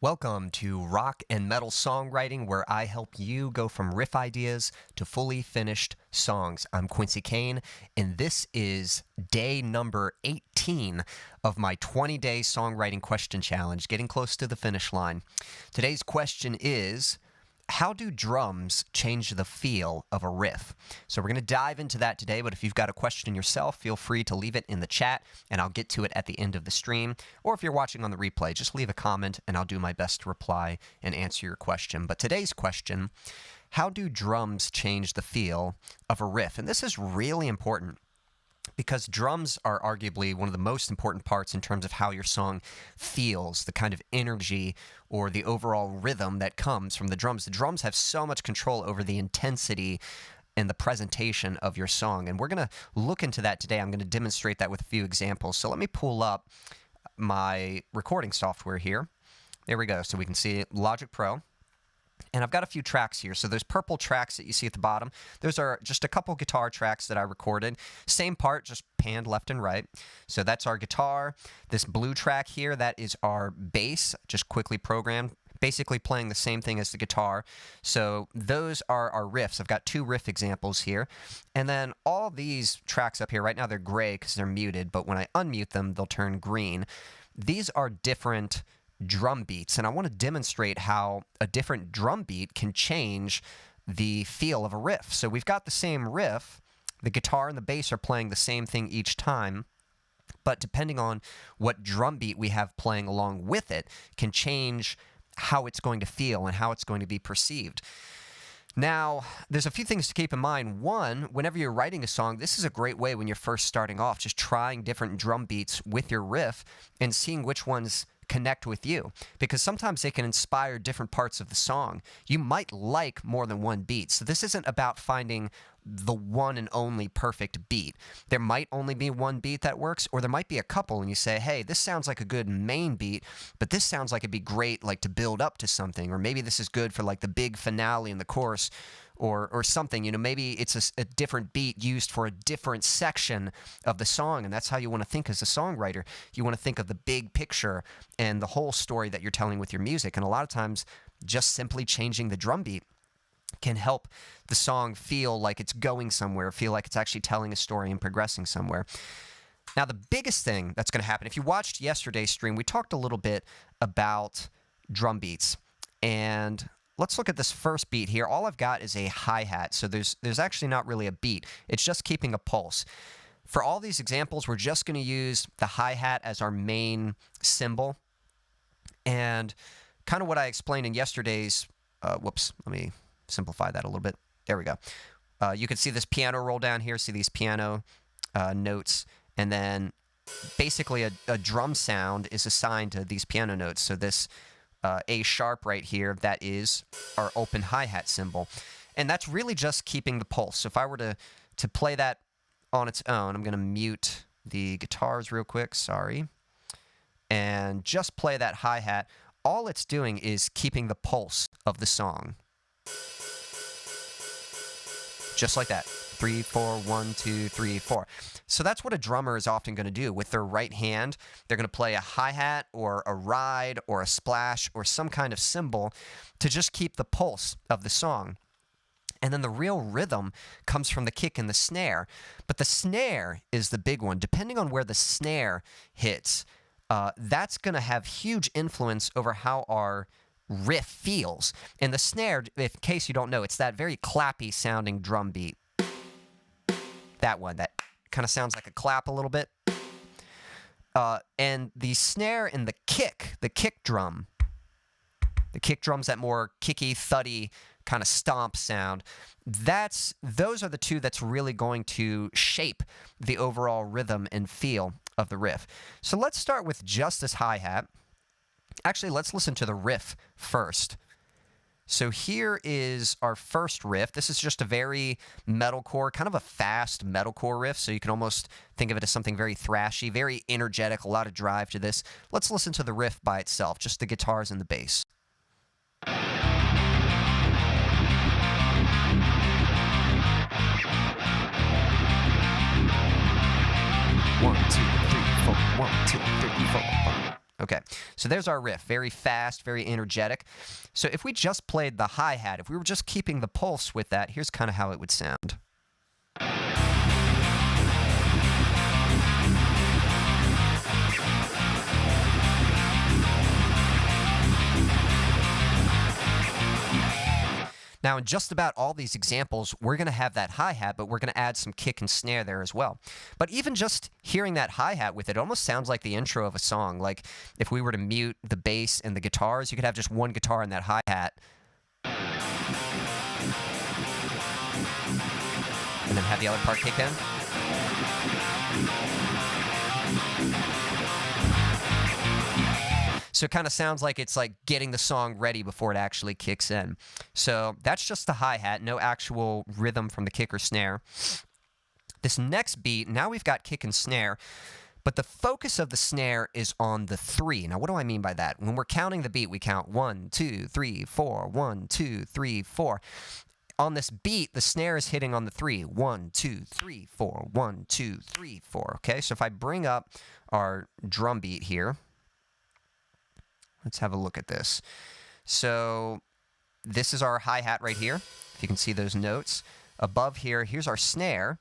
Welcome to Rock and Metal Songwriting, where I help you go from riff ideas to fully finished songs. I'm Quincy Kane, and this is day number 18 of my 20-day songwriting question challenge, getting close to the finish line. Today's question is, how do drums change the feel of a riff? So we're going to dive into that today, but if you've got a question yourself, feel free to leave it in the chat, and I'll get to it at the end of the stream. Or if you're watching on the replay, just leave a comment, and I'll do my best to reply and answer your question. But today's question, how do drums change the feel of a riff? And this is really important, because drums are arguably one of the most important parts in terms of how your song feels, the kind of energy or the overall rhythm that comes from the drums. The drums have so much control over the intensity and the presentation of your song. And we're going to look into that today. I'm going to demonstrate that with a few examples. So let me pull up my recording software here. There we go. So we can see Logic Pro. And I've got a few tracks here. So there's purple tracks that you see at the bottom. Those are just a couple guitar tracks that I recorded. Same part, just panned left and right. So that's our guitar. This blue track here, that is our bass, just quickly programmed, basically playing the same thing as the guitar. So those are our riffs. I've got two riff examples here. And then all these tracks up here, right now they're gray because they're muted, but when I unmute them, they'll turn green. These are different drum beats, and I want to demonstrate how a different drum beat can change the feel of a riff. So we've got the same riff, the guitar and the bass are playing the same thing each time, but depending on what drum beat we have playing along with it can change how it's going to feel and how it's going to be perceived. Now, there's a few things to keep in mind. One, whenever you're writing a song, this is a great way when you're first starting off, just trying different drum beats with your riff and seeing which ones connect with you, because sometimes they can inspire different parts of the song. You might like more than one beat. So this isn't about finding the one and only perfect beat. There might only be one beat that works, or there might be a couple, and you say, hey, this sounds like a good main beat, but this sounds like it'd be great like to build up to something, or maybe this is good for like the big finale in the chorus, or something. You know, maybe it's a different beat used for a different section of the song, and that's how you want to think as a songwriter. You want to think of the big picture and the whole story that you're telling with your music, and a lot of times just simply changing the drum beat can help the song feel like it's going somewhere, feel like it's actually telling a story and progressing somewhere. Now, the biggest thing that's going to happen, if you watched yesterday's stream, we talked a little bit about drum beats, and let's look at this first beat here. All I've got is a hi-hat, so there's actually not really a beat. It's just keeping a pulse. For all these examples, we're just going to use the hi-hat as our main symbol. And kind of what I explained in yesterday's, whoops, let me simplify that a little bit. There we go. You can see this piano roll down here, see these piano notes, and then basically a drum sound is assigned to these piano notes. So this A sharp right here, that is our open hi-hat symbol. And that's really just keeping the pulse. So if I were to play that on its own, I'm going to mute the guitars real quick, sorry, and just play that hi-hat. All it's doing is keeping the pulse of the song. Just like that. 3, 4, 1, 2, 3, 4. So that's what a drummer is often going to do. With their right hand, they're going to play a hi-hat or a ride or a splash or some kind of cymbal to just keep the pulse of the song. And then the real rhythm comes from the kick and the snare. But the snare is the big one. Depending on where the snare hits, that's going to have huge influence over how our riff feels. And the snare, in case you don't know, it's that very clappy sounding drum beat. That one, that kind of sounds like a clap a little bit. And the snare and the kick drum's that more kicky, thuddy kind of stomp sound. Those are the two that's really going to shape the overall rhythm and feel of the riff. So let's start with just this hi-hat. Actually, let's listen to the riff first. So here is our first riff. This is just a very metalcore, kind of a fast metalcore riff, so you can almost think of it as something very thrashy, very energetic, a lot of drive to this. Let's listen to the riff by itself, just the guitars and the bass. 1, 2, 3, 4. 1, 2, 3, 4. Okay, so there's our riff. Very fast, very energetic. So if we just played the hi-hat, if we were just keeping the pulse with that, here's kind of how it would sound. Now, in just about all these examples, we're going to have that hi-hat, but we're going to add some kick and snare there as well. But even just hearing that hi-hat with it almost sounds like the intro of a song. Like if we were to mute the bass and the guitars, you could have just one guitar and that hi-hat. And then have the other part kick in. So it kind of sounds like it's like getting the song ready before it actually kicks in. So that's just the hi-hat, no actual rhythm from the kick or snare. This next beat, now we've got kick and snare, but the focus of the snare is on the 3. Now, what do I mean by that? When we're counting the beat, we count 1, 2, 3, 4, 1, 2, 3, 4. On this beat, the snare is hitting on the 3. 1, 2, 3, 4, 1, 2, 3, 4. Okay, so if I bring up our drum beat here, let's have a look at this. So this is our hi-hat right here, if you can see those notes. Above here, here's our snare.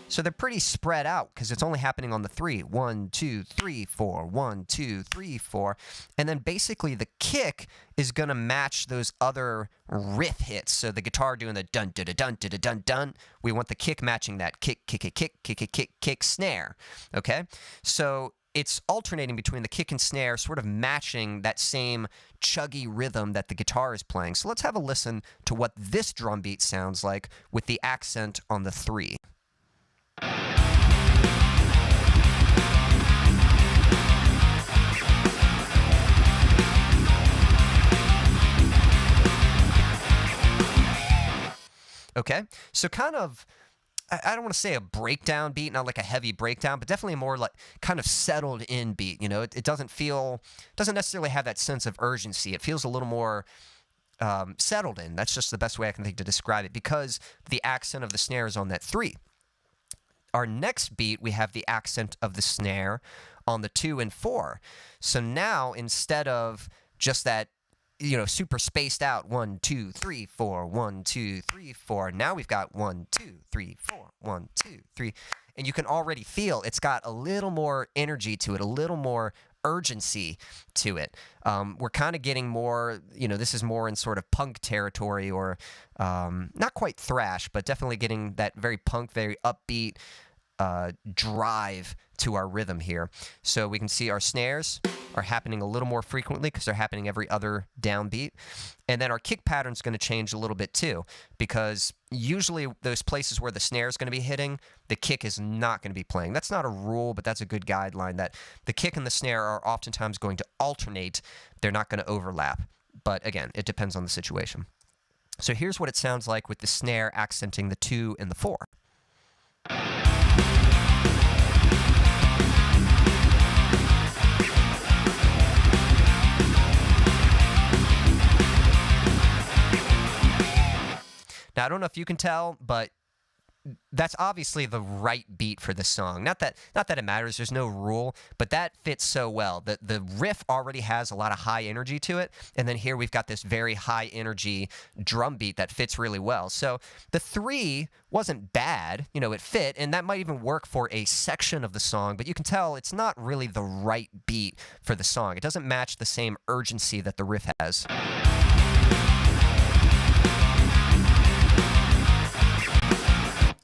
So they're pretty spread out because it's only happening on the 3. 1, 2, 3, 4. 1, 2, 3, 4. And then basically the kick is going to match those other riff hits. So the guitar doing the dun dun dun dun dun dun. We want the kick matching that kick, kick, kick, kick, kick, kick, kick, kick, snare. Okay? So it's alternating between the kick and snare, sort of matching that same chuggy rhythm that the guitar is playing. So let's have a listen to what this drum beat sounds like with the accent on the 3. Okay, so kind of, I don't want to say a breakdown beat, not like a heavy breakdown, but definitely a more like kind of settled in beat. You know, it doesn't necessarily have that sense of urgency. It feels a little more settled in. That's just the best way I can think to describe it because the accent of the snare is on that 3. Our next beat, we have the accent of the snare on the 2 and 4. So now instead of just that, you know, super spaced out 1, 2, 3, 4, 1, 2, 3, 4. Now we've got 1, 2, 3, 4, 1, 2, 3. And you can already feel it's got a little more energy to it, a little more urgency to it. We're kind of getting more, you know, this is more in sort of punk territory or not quite thrash, but definitely getting that very punk, very upbeat drive to our rhythm here. So we can see our snares are happening a little more frequently because they're happening every other downbeat. And then our kick pattern is going to change a little bit too, because usually those places where the snare is going to be hitting, the kick is not going to be playing. That's not a rule, but that's a good guideline that the kick and the snare are oftentimes going to alternate. They're not going to overlap. But again, it depends on the situation. So here's what it sounds like with the snare accenting the 2 and the 4. Now, I don't know if you can tell, but that's obviously the right beat for this song. Not that it matters, there's no rule, but that fits so well. The riff already has a lot of high energy to it, and then here we've got this very high energy drum beat that fits really well. So the 3 wasn't bad, you know, it fit, and that might even work for a section of the song, but you can tell it's not really the right beat for the song. It doesn't match the same urgency that the riff has.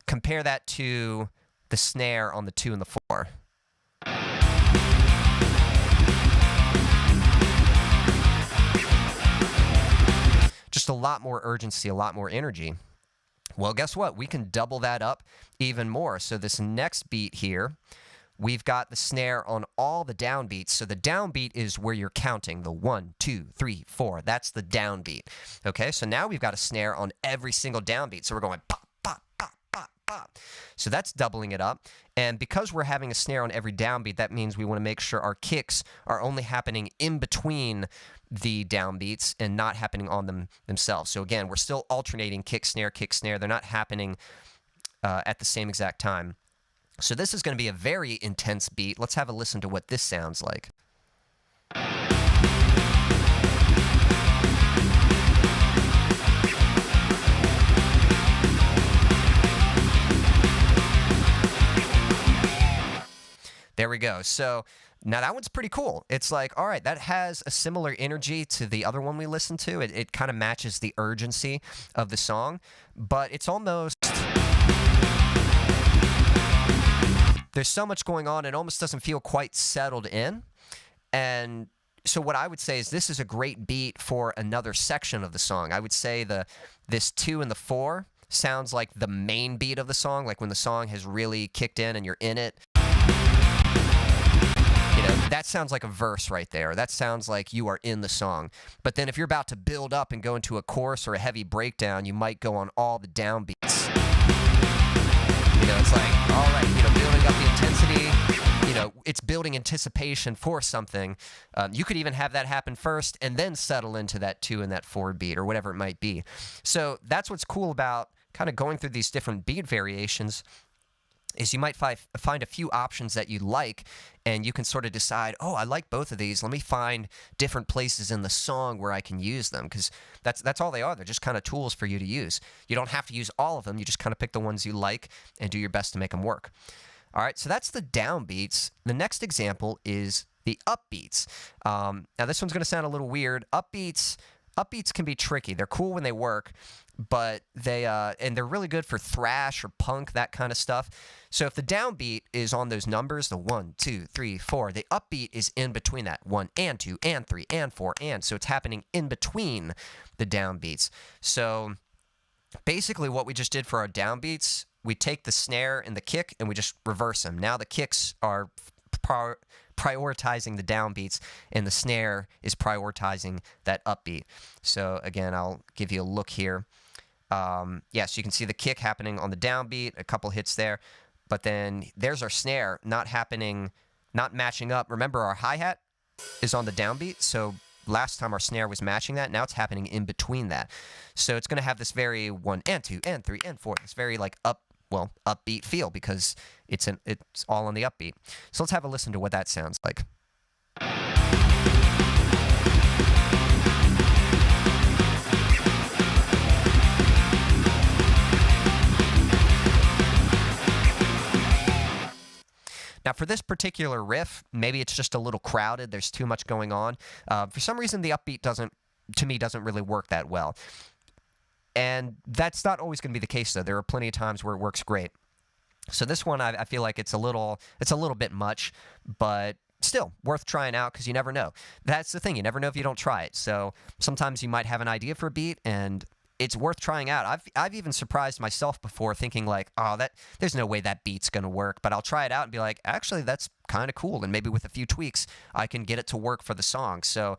Compare that to the snare on the 2 and the 4. Just a lot more urgency, a lot more energy. Well, guess what? We can double that up even more. So this next beat here, we've got the snare on all the downbeats. So the downbeat is where you're counting the 1, 2, 3, 4. That's the downbeat. Okay, so now we've got a snare on every single downbeat. So we're going pop, pop, pop, pop, pop. So that's doubling it up. And because we're having a snare on every downbeat, that means we want to make sure our kicks are only happening in between the downbeats and not happening on them themselves. So again, we're still alternating kick, snare, kick, snare. They're not happening at the same exact time. So this is going to be a very intense beat. Let's have a listen to what this sounds like. we go. So now that one's pretty cool. It's like, all right, that has a similar energy to the other one we listened to. It kind of matches the urgency of the song, but it's almost... There's so much going on, it almost doesn't feel quite settled in. And so what I would say is this is a great beat for another section of the song. I would say this 2 and the 4 sounds like the main beat of the song, like when the song has really kicked in and you're in it. You know, that sounds like a verse right there. That sounds like you are in the song. But then if you're about to build up and go into a chorus or a heavy breakdown, you might go on all the downbeats. You know, it's like, all right, you know, building up the intensity, you know, it's building anticipation for something. You could even have that happen first and then settle into that 2 and that 4 beat or whatever it might be. So that's what's cool about kind of going through these different beat variations, is you might find a few options that you like, and you can sort of decide, oh, I like both of these. Let me find different places in the song where I can use them, because that's all they are. They're just kind of tools for you to use. You don't have to use all of them. You just kind of pick the ones you like and do your best to make them work. All right, so that's the downbeats. The next example is the upbeats. Now, this one's going to sound a little weird. Upbeats can be tricky. They're cool when they work, but they're really good for thrash or punk, that kind of stuff. So if the downbeat is on those numbers, the 1, 2, 3, 4, the upbeat is in between that 1 and 2 and 3 and 4 and, so it's happening in between the downbeats. So basically what we just did for our downbeats, we take the snare and the kick and we just reverse them. Now the kicks are prioritizing the downbeats, and the snare is prioritizing that upbeat. So again, I'll give you a look here. Yes, you can see the kick happening on the downbeat, a couple hits there, but then there's our snare not matching up. Remember, our hi-hat is on the downbeat, so last time our snare was matching that. Now it's happening in between that. So it's going to have this very 1 and 2 and 3 and 4, this very like upbeat feel, because it's all on the upbeat. So let's have a listen to what that sounds like. Now, for this particular riff, maybe it's just a little crowded. There's too much going on. For some reason, the upbeat doesn't really work that well. And that's not always going to be the case, though. There are plenty of times where it works great. So this one, I feel like it's a little bit much, but still worth trying out, because you never know. That's the thing. You never know if you don't try it. So sometimes you might have an idea for a beat, and it's worth trying out. I've even surprised myself before, thinking like, oh, there's no way that beat's going to work, but I'll try it out and be like, actually, that's kind of cool, and maybe with a few tweaks, I can get it to work for the song. So,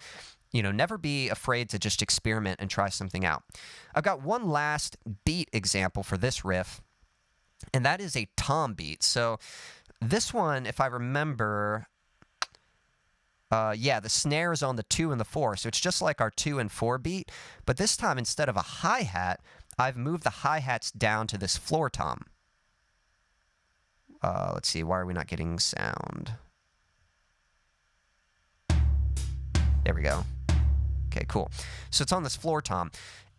you know, never be afraid to just experiment and try something out. I've got one last beat example for this riff, and that is a tom beat. So this one, if I remember, the snare is on the 2 and the 4, so it's just like our 2 and 4 beat, but this time, instead of a hi-hat, I've moved the hi-hats down to this floor tom. Let's see, why are we not getting sound? There we go. Okay, cool. So it's on this floor tom.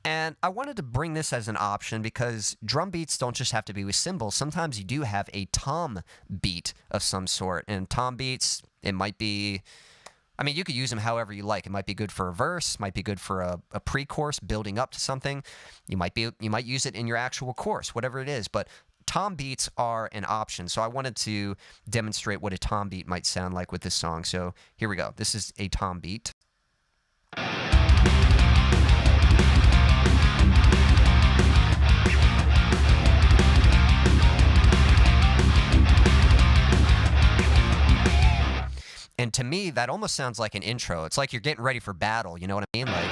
And I wanted to bring this as an option because drum beats don't just have to be with cymbals. Sometimes you do have a tom beat of some sort. And tom beats, it might be... I mean, you could use them however you like. It might be good for a verse, might be good for a pre-chorus building up to something. You might use it in your actual chorus, whatever it is. But tom beats are an option. So I wanted to demonstrate what a tom beat might sound like with this song. So here we go. This is a tom beat. And to me, that almost sounds like an intro. It's like you're getting ready for battle, you know what I mean? Like,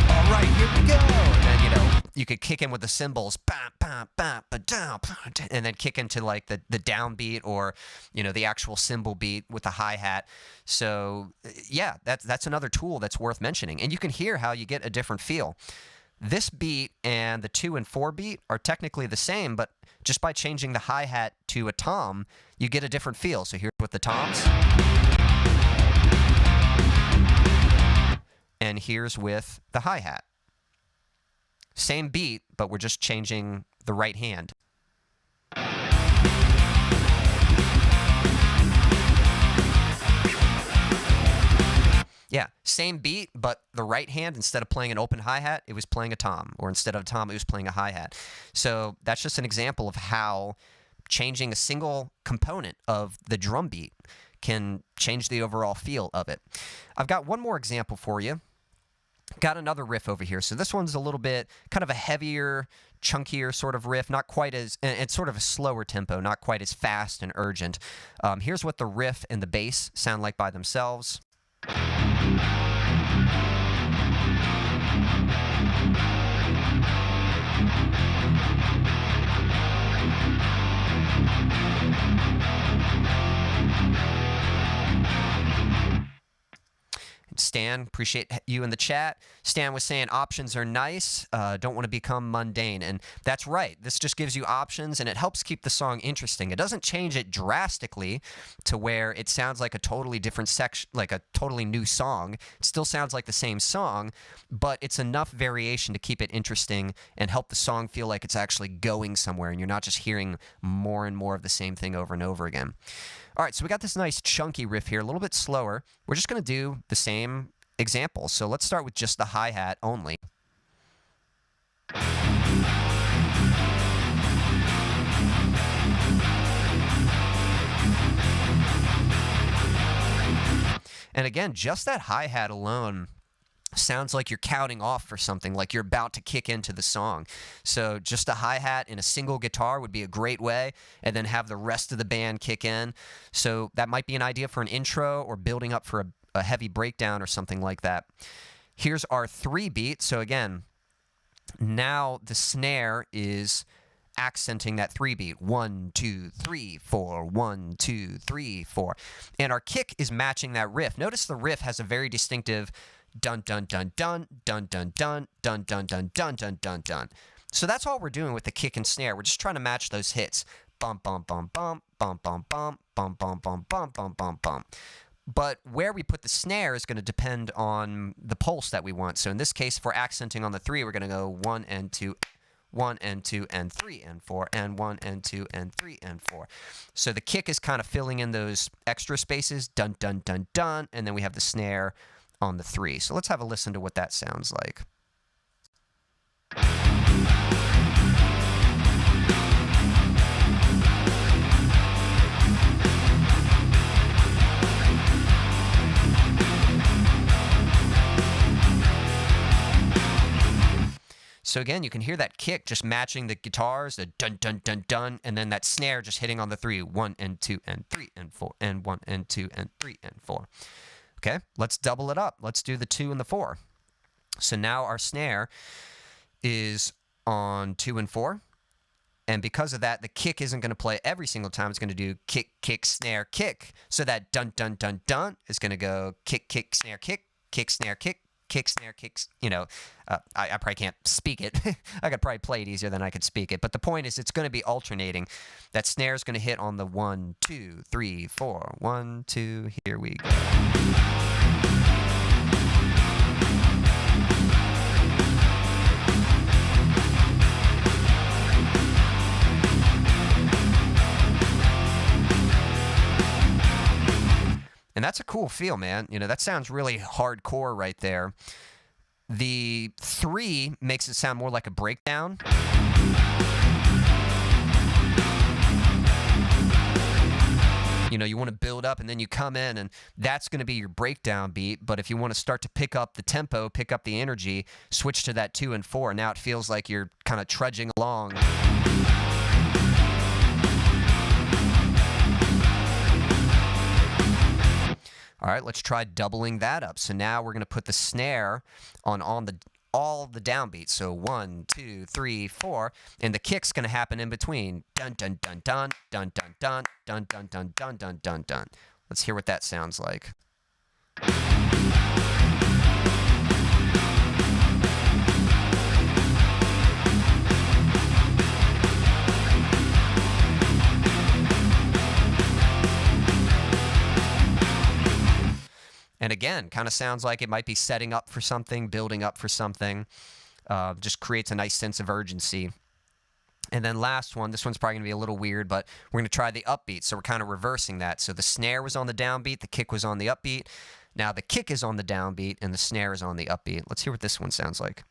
all right, here we go. And then, you know, you could kick in with the cymbals, and then kick into like the downbeat, or, you know, the actual cymbal beat with the hi-hat. So, yeah, that's another tool that's worth mentioning. And you can hear how you get a different feel. This beat and the 2 and 4 beat are technically the same, but just by changing the hi-hat to a tom, you get a different feel. So here's with the toms. And here's with the hi-hat. Same beat, but we're just changing the right hand. Yeah, same beat, but the right hand, instead of playing an open hi-hat, it was playing a tom, or instead of a tom, it was playing a hi-hat. So that's just an example of how changing a single component of the drum beat can change the overall feel of it. I've got one more example for you. Got another riff over here. So this one's a little bit kind of a heavier, chunkier sort of riff, not quite as, it's sort of a slower tempo, not quite as fast and urgent. Here's what the riff and the bass sound like by themselves. Stan, appreciate you in the chat. Stan was saying options are nice, don't want to become mundane. And that's right. This just gives you options, and it helps keep the song interesting. It doesn't change it drastically to where it sounds like a totally different section, like a totally new song. It still sounds like the same song, but it's enough variation to keep it interesting and help the song feel like it's actually going somewhere, and you're not just hearing more and more of the same thing over and over again. All right, so we got this nice chunky riff here, a little bit slower. We're just going to do the same example. So let's start with just the hi-hat only. And again, just that hi-hat alone sounds like you're counting off for something, like you're about to kick into the song. So just a hi-hat in a single guitar would be a great way, and then have the rest of the band kick in. So that might be an idea for an intro or building up for a heavy breakdown or something like that. Here's our 3 beat. So again, now the snare is accenting that 3 beat. 1, 2, 3, 4. 1, 2, 3, 4. And our kick is matching that riff. Notice the riff has a very distinctive dun dun dun dun dun dun dun dun dun dun dun dun dun dun. So that's all we're doing with the kick and snare. We're just trying to match those hits. Bum bum bum bum bum bum bum bum bum bum bum bum bum bum. But where we put the snare is going to depend on the pulse that we want. So in this case, if we're accenting on the 3, we're going to go 1 and 2, 1 and 2 and 3 and 4, and 1 and 2 and 3 and 4. So the kick is kind of filling in those extra spaces, dun dun dun dun, and then we have the snare on the 3. So let's have a listen to what that sounds like. So again, you can hear that kick just matching the guitars, the dun dun dun dun, and then that snare just hitting on the 3, 1 and 2 and 3 and 4, and 1 and 2 and 3 and 4. Okay, let's double it up. Let's do the 2 and the 4. So now our snare is on 2 and 4. And because of that, the kick isn't going to play every single time. It's going to do kick, kick, snare, kick. So that dun, dun, dun, dun is going to go kick, kick, snare, kick, snare, kick, snare, kicks. You know, I probably can't speak it. I could probably play it easier than I could speak it. But the point is, it's going to be alternating. That snare is going to hit on the 1, 2, 3, 4. 1, 2, here we go. And that's a cool feel, man. You know, that sounds really hardcore right there. The 3 makes it sound more like a breakdown. You know, you want to build up and then you come in, and that's going to be your breakdown beat. But if you want to start to pick up the tempo, pick up the energy, switch to that 2 and 4. Now it feels like you're kind of trudging along. All right, let's try doubling that up. So now we're going to put the snare on all the downbeats. So 1, 2, 3, 4, and the kick's going to happen in between. Dun dun dun dun dun dun dun dun dun dun dun dun dun dun. Let's hear what that sounds like. And again, kind of sounds like it might be setting up for something, building up for something. Just creates a nice sense of urgency. And then last one, this one's probably going to be a little weird, but we're going to try the upbeat. So we're kind of reversing that. So the snare was on the downbeat, the kick was on the upbeat. Now the kick is on the downbeat and the snare is on the upbeat. Let's hear what this one sounds like.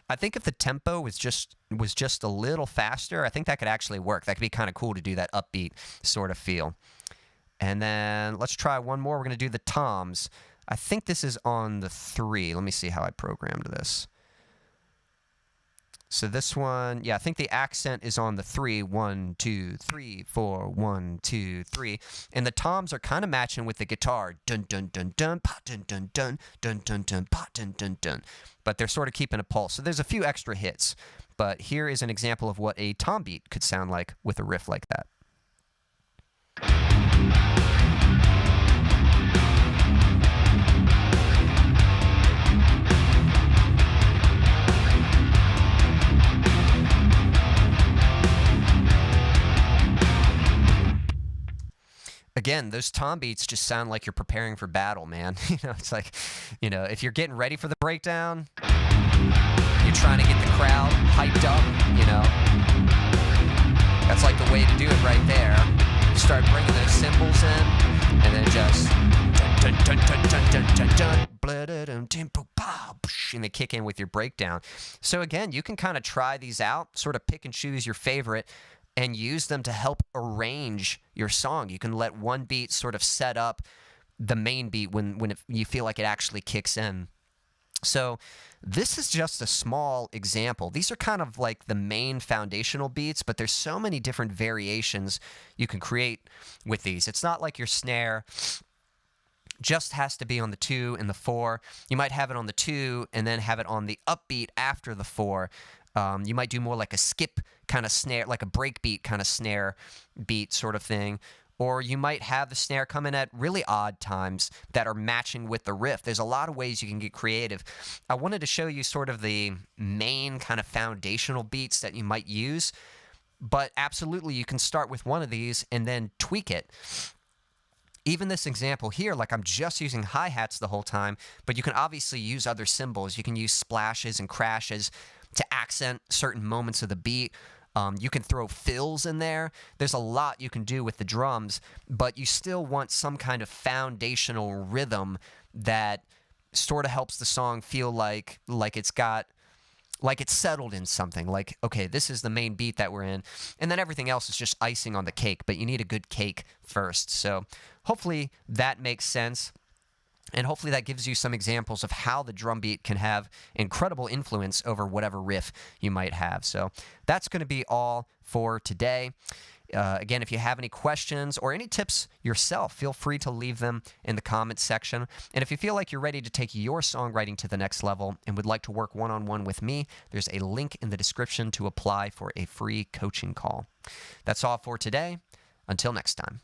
I think if the tempo was just a little faster, I think that could actually work. That could be kind of cool to do that upbeat sort of feel. And then let's try one more. We're going to do the toms. I think this is on the 3. Let me see how I programmed this. So this one, yeah, I think the accent is on the 3. 1, 2, 3, 4, 1, 2, 3. And the toms are kind of matching with the guitar. Dun dun dun dun, pa dun dun dun, dun dun dun, pa dun dun dun. But they're sort of keeping a pulse. So there's a few extra hits. But here is an example of what a tom beat could sound like with a riff like that. Again, those tom beats just sound like you're preparing for battle, man. It's like, if you're getting ready for the breakdown, you're trying to get the crowd hyped up, That's like the way to do it right there. You start bringing those cymbals in, and then just dun dun dun dun dun dun dun and they kick in with your breakdown. So again, you can kind of try these out, sort of pick and choose your favorite, and use them to help arrange your song. You can let one beat sort of set up the main beat when you feel like it actually kicks in. So this is just a small example. These are kind of like the main foundational beats, but there's so many different variations you can create with these. It's not like your snare just has to be on the 2 and the 4. You might have it on the 2 and then have it on the upbeat after the 4. You might do more like a skip kind of snare, like a breakbeat kind of snare beat sort of thing. Or you might have the snare come in at really odd times that are matching with the riff. There's a lot of ways you can get creative. I wanted to show you sort of the main kind of foundational beats that you might use. But absolutely, you can start with one of these and then tweak it. Even this example here, like I'm just using hi-hats the whole time, but you can obviously use other cymbals. You can use splashes and crashes to accent certain moments of the beat. You can throw fills in there. There's a lot you can do with the drums, but you still want some kind of foundational rhythm that sort of helps the song feel like it's settled in something. Like, okay, this is the main beat that we're in, and then everything else is just icing on the cake, but you need a good cake first. So hopefully that makes sense. And hopefully that gives you some examples of how the drum beat can have incredible influence over whatever riff you might have. So that's going to be all for today. Again, if you have any questions or any tips yourself, feel free to leave them in the comments section. And if you feel like you're ready to take your songwriting to the next level and would like to work one-on-one with me, there's a link in the description to apply for a free coaching call. That's all for today. Until next time.